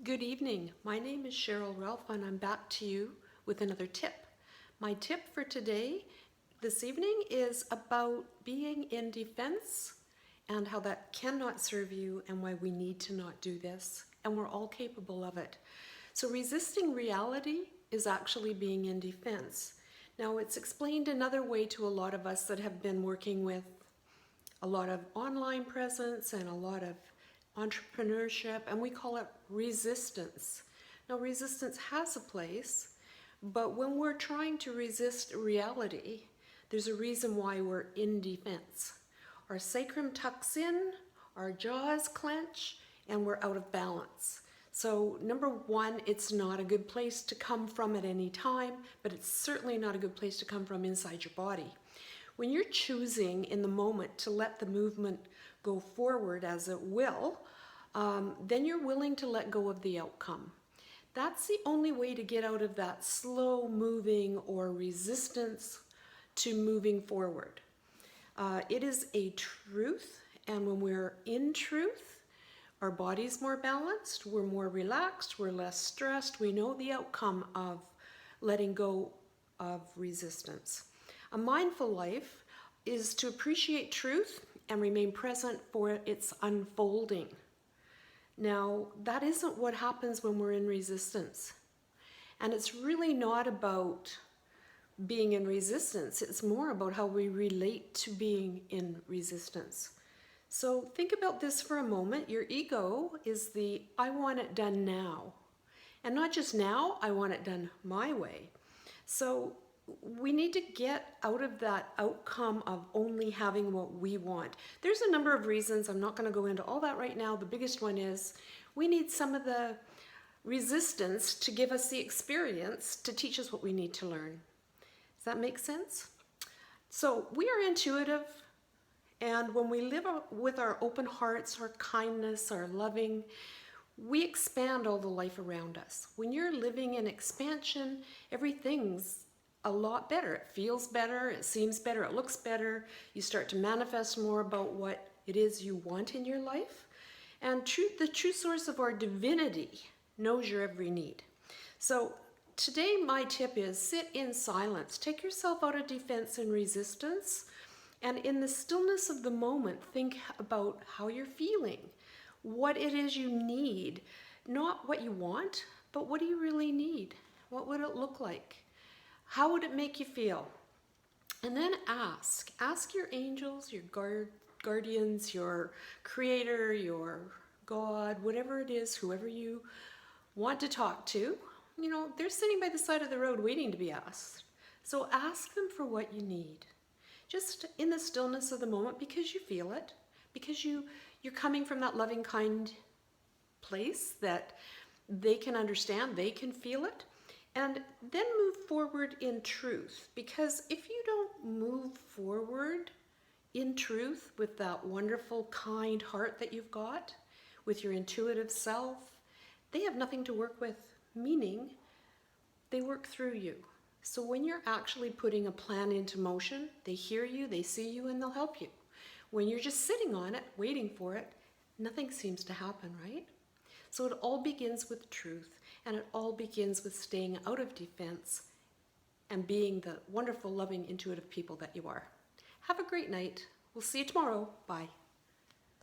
Good evening. My name is Cheryl Relf and I'm back to you with another tip. My tip for today, this evening, is about being in defense and how that cannot serve you and why we need to not do this. And we're all capable of it. So resisting reality is actually being in defense. Now it's explained another way to a lot of us that have been working with a lot of online presence and a lot of entrepreneurship, and we call it resistance. Now, resistance has a place, but when we're trying to resist reality, there's a reason why we're in defense. Our sacrum tucks in, our jaws clench, and we're out of balance. So number one, it's not a good place to come from at any time, but it's certainly not a good place to come from inside your body. When you're choosing in the moment to let the movement go forward as it will, then you're willing to let go of the outcome. That's the only way to get out of that slow moving or resistance to moving forward. It is a truth, and when we're in truth, our body's more balanced, we're more relaxed, we're less stressed, we know the outcome of letting go of resistance. A mindful life is to appreciate truth and remain present for its unfolding. Now, that isn't what happens when we're in resistance. And it's really not about being in resistance. It's more about how we relate to being in resistance. So think about this for a moment. Your ego is the I want it done now. And not just now, I want it done my way. So we need to get out of that outcome of only having what we want. There's a number of reasons. I'm not going to go into all that right now. The biggest one is we need some of the resistance to give us the experience to teach us what we need to learn. Does that make sense? So we are intuitive, and when we live with our open hearts, our kindness, our loving, we expand all the life around us. When you're living in expansion, everything's a lot better. It feels better, it seems better, it looks better. You start to manifest more about what it is you want in your life. And the true source of our divinity knows your every need. So today my tip is sit in silence. Take yourself out of defense and resistance. And in the stillness of the moment, think about how you're feeling, what it is you need, not what you want, but what do you really need? What would it look like? How would it make you feel? And then ask your angels, your guardians, your creator, your God, whatever it is, whoever you want to talk to, they're sitting by the side of the road waiting to be asked. So ask them for what you need. Just in the stillness of the moment, because you feel it, because you're coming from that loving, kind place that they can understand, they can feel it. And then move forward in truth, because if you don't move forward in truth with that wonderful, kind heart that you've got, with your intuitive self, they have nothing to work with, meaning they work through you. So when you're actually putting a plan into motion, they hear you, they see you, and they'll help you. When you're just sitting on it, waiting for it, nothing seems to happen, right? So it all begins with truth, and it all begins with staying out of defense and being the wonderful, loving, intuitive people that you are. Have a great night. We'll see you tomorrow. Bye.